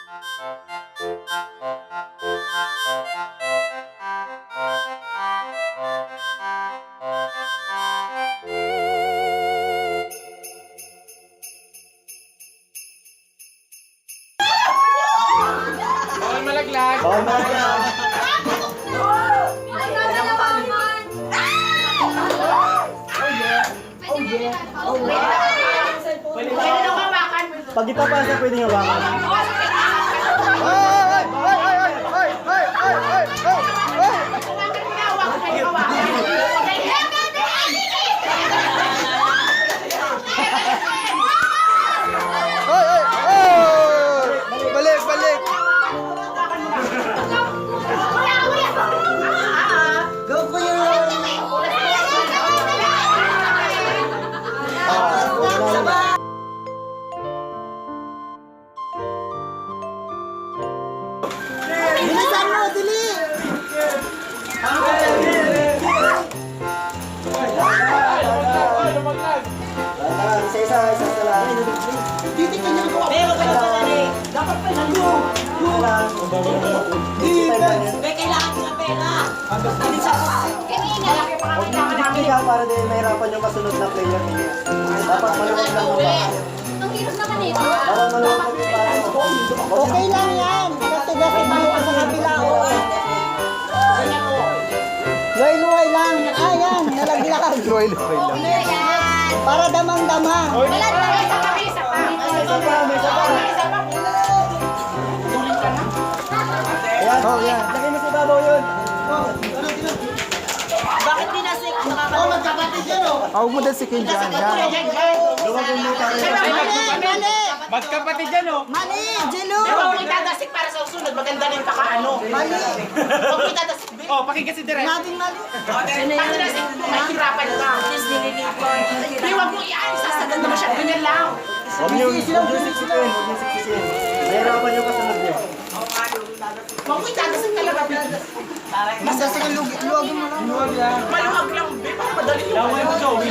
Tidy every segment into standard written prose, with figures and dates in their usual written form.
Bawal malaglag. Bawal malaglag. Pag ipapasa, pwedeng hawakan. Ay! Balik! Go for you! Bilisan mo, dili! Isa lang. Titikin niyo ko. Pero dapat pa lang yung. Kailangan ko ng pera. Huwag niyo titikin para din mahirapan yung kasunod na player niyo. Dapat maluwag lang ng bahay. Ang hirap naman ito. Maluwag lang yung bahay. Okay lang yan. Kasi mo ka sa kabila. Luway-luway lang. Ayan, nalaglag. Luway-luway lang. Para damang-dama. Wala na isa pa. Ayan, yan. Lagay mo sa ibabaw yun. Bakit dinasik? Magkapatid yan o. Huwag mo din si Kim dyan. Luwagin mo tayo. Mali! Magkapatid dyan, oh. Mali! Jilo! Huwag mo itadasik para sa susunod. Maganda rin pakaano. Mali! Huwag mo itadasik. Oh, pakinggan si Direk. Laging mali. Pagdasik mo, mahirapan ka. Hindi, huwag mo iaan. Sasaganda mo siya. Ganyan lang. Huwag niyo siksikin. Mahirapan yung kasunod niyo. Huwag mo itadasik talaga. Masasik ang luwagin mo lang. Maluwag lang. Para madali yung Laway mo, Joey.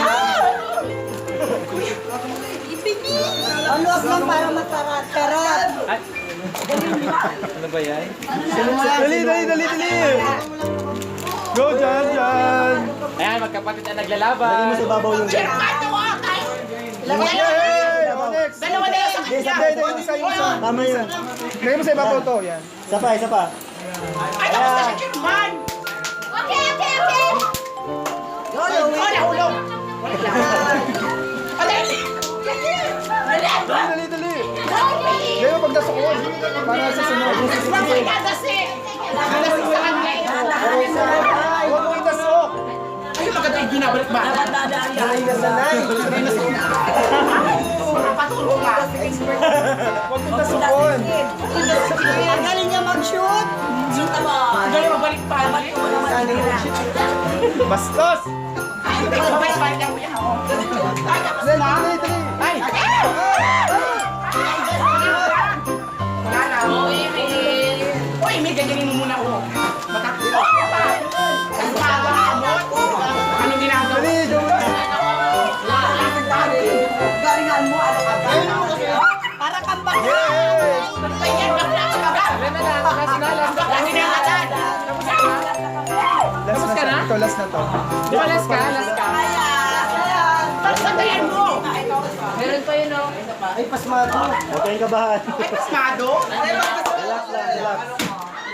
Ang luwag lang para matarat-tarat. Ano ba yan? Dali! Go dyan! Ayan, magkapatid na Lagay mo naglalaban. sa ibabaw yung dyan. Paano ko? Tayo. Yay! Onyx! Dalawa na yung sakit niya. Tama yun. Lagay mo sa ibabaw to. Yan. Isa pa. Ay, tapos na siya, Chairman. Okay. Oh, nahulog. Dali! Lagay mo pag nasukod. Para sa sunod. Huwag mo itadasik. Itadasik sa kanya. Huwag mo itasok! Ayun, maganda yung binabalik ba? Sanay na sanay! Patulong ka. Huwag mo itasokon! Ang galing niya mag-shoot. Galing magbalik pa. Bastos! Babalik pa niya, kuya. Dali! Ay! Wala na. Uy, may ganyanin mo muna ako. Matakbo pa. Ang pagkakamot. Anong ginagawa? Dali! Joey! Galingan mo, ano ka ba? Para kang bakla. Yes! Ayan, bakla ka ba? Last na. Lagi na agad. Tapos ka na? Ito, last na to. Di ba last ka? Pagsandayan mo. Meron pa yun, oh. Ay, pasmado! Huwag kayong kabahan. Ay, pasmado. Relax.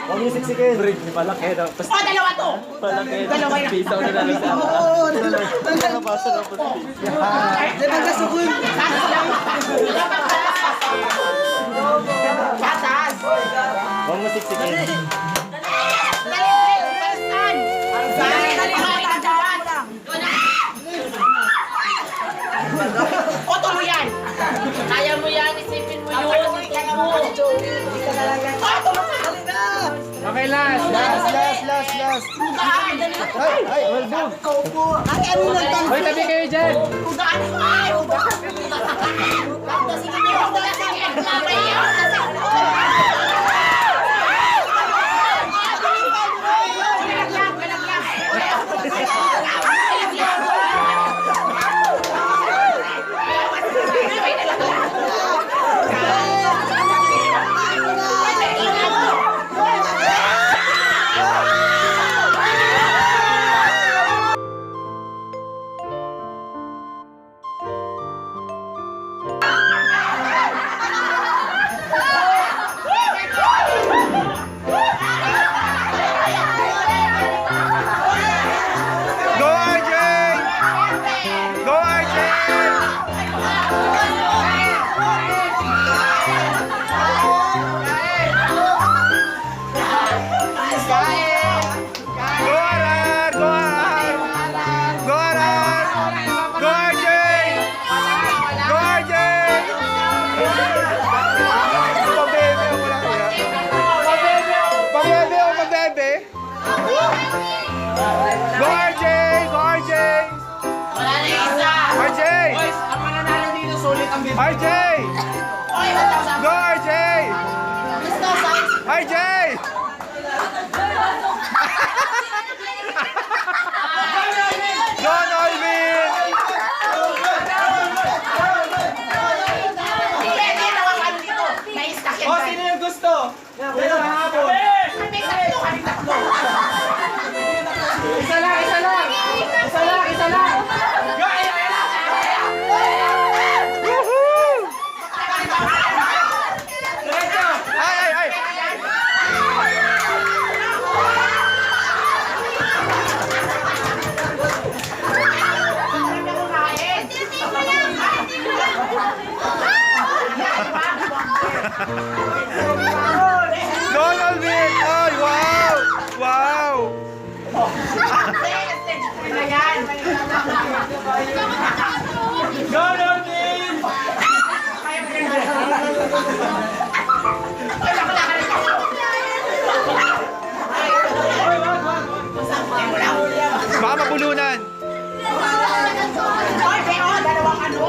Huwag niyo siksikin. Malaki daw. O, dalawa to. Malaki. Dalawa yan. Pisaw na lang sa Oo. Di ba gasugol? Patas. Huwag mo siksikin. O, tuloy yan. Kaya mo yan, isipin mo yun. Okay, last. Last. Ay, well done. Ay, ano lang tayo? Hoy, tabi kayo dyan. Ugaan mo. Ay, ugaan. Sige, may ugaan. Go RJ! Go RJ! Wala na isa. RJ! Boys, ang mananalo dito sulit ang bibig. RJ! Oy, wala Go RJ! Gusto, size. RJ! John Alvin! Hindi, hindi nakakano dito. May stock yan. Oh, sino yung gusto? Pero hapon. May tatlo, kami tatlo. Isa lang, isa lang. Isa lang, isa lang. Woohoo! Diretso. Ay, ay, ay! John Alvin! Ay, wow! Wow! Go, Norvin! Oy, wag, wag. Baka mabulunan! Oy, pero dalawang ano?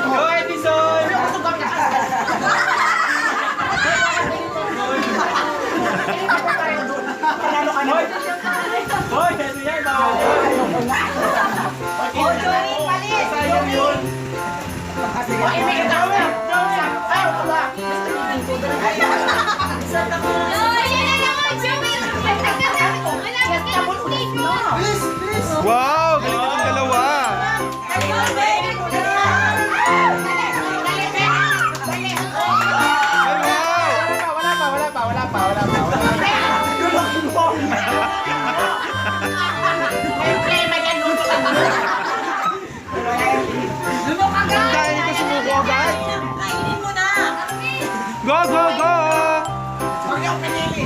Go, Edison! Gusto ko panalo ka na. Hoy! Hoy, ano yan? Bawal yan. Oh, Johnny, palis! Sayang yun. Oy, may kasama. Ay, wala. Wow! Galing naman dalawa! Ay, wow! Wala pa, wala pa, wala pa, wala pa, wala pa. Dahil ito sumuko agad? Kainin mo na. Go, go, go! Huwag niyong pinili.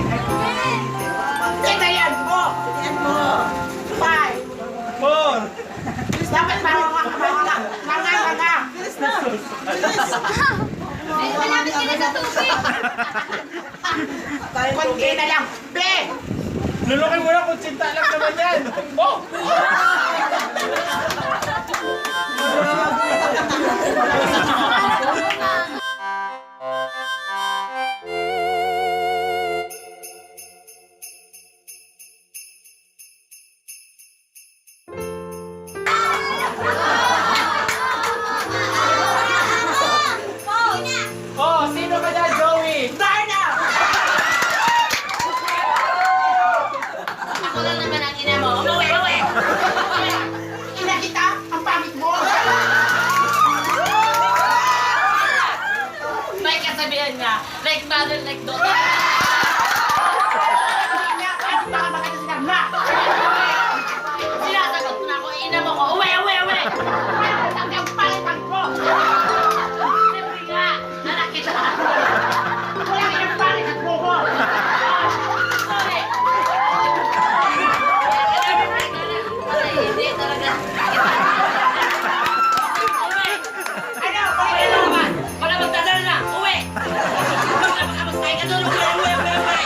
Tinayan mo. Yan mo. 5. 4. Dapat mga. Bilis na. Bilis. Malapit ka na sa tubig. Kunti na lang. Play. Lulukin mo na kung sinta lang naman yan. Oh! Oh, sino ka dyan, Joey? Darna. Ako lang naman ang ina mo. Uwi, uwi. Ina kita. Ang pangit mo. May kasabihan nga, like mother, like daughter. Baka makita sila. Ma. Sinasagot na ako, ina mo ko, uwi, uwi, uwi! Ang pangit mo. Siyempre nga, anak kita. Wala kang pangit at buho. Sorry. Ay, hindi talaga. Uwi! Ano? Uwi na naman! Wala magdadala na! Uwi! Magkapagkapagpay ka doon! Uwi, uwi, uwi, uwi!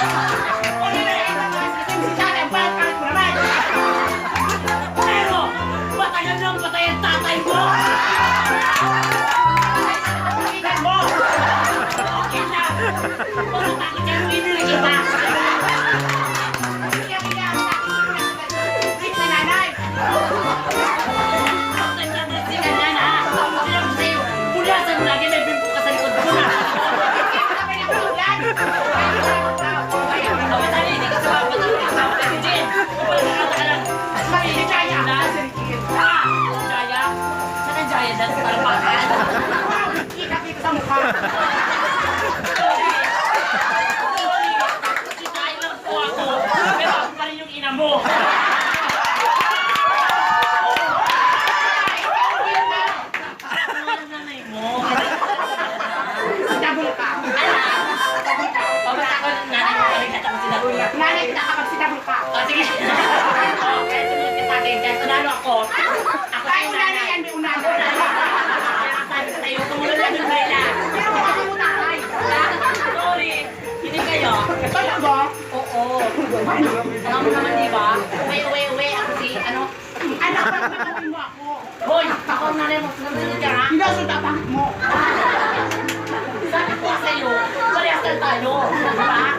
Pero, matagal nang patay ang tatay mo! Okay na! Wala takot yan, winner kita! Nagdadala si Ganyan, ha? Sinabi ko sa'yo, punasan mo lagi, may bimpo ka sa likod mo na! Ako tali, hindi ka sa mga patay. Kasama ka si Jen! Kapag nakata ka lang, si Jaya! Ah! Jaya? Saan ang Jaya? Dahil sa talapakan? Sa mukha. Sorry! Kitahin lang po ako, pero ako pa rin yung ina mo! Ano ang nanay mo? Sinabol ka. Pabata ko ng nanay mo, kaya kita ko sinabi. Nanay kita kapag sinabol ka. O sige. Okay, sumunod ka sa akin. Kaya panalo ako. Ako Ay, yung unana nanay. yan, may unana. Kaya sabi ko sa'yo, tumulong na yung Bella. Pero baka may unanay. Sorry. Hindi kayo. Talaga? Oo. Alam mo naman, di ba? Uwi, uwi, uwi. Ako si ano? Anak, pagpapawin mo ako. Hoy, ako ang nanay mo. Narinig ka nga? Hindi ako tapang mo. Sabi ko sa'yo, parehas lang tayo. Diba?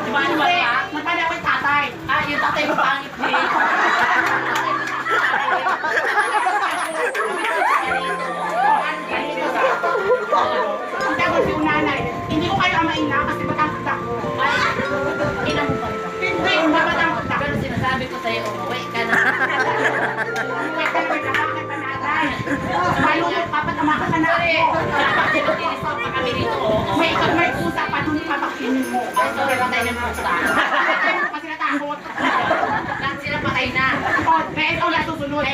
Diba? Diba? Diba? Magpala ako yung tatay. Ah, yung tatay mo pangit din. Hindi ako si unanay. Hindi ko kayo amain na kasi matangkot ako. Ay, ina mo pa rin. Hindi, matangkot ako. Pero sinasabi ko sa'yo, umuwi ka na. Kaya ka naman nakakit pa natin. Malungkot ka pa, tama ka na ako. Tinis pa kami dito. May pusa pa dun papakinin mo. Ay, sorry, patay ng pusa. Kasi natakot. Lahat sila patay na. O, kaya ikaw na susunod.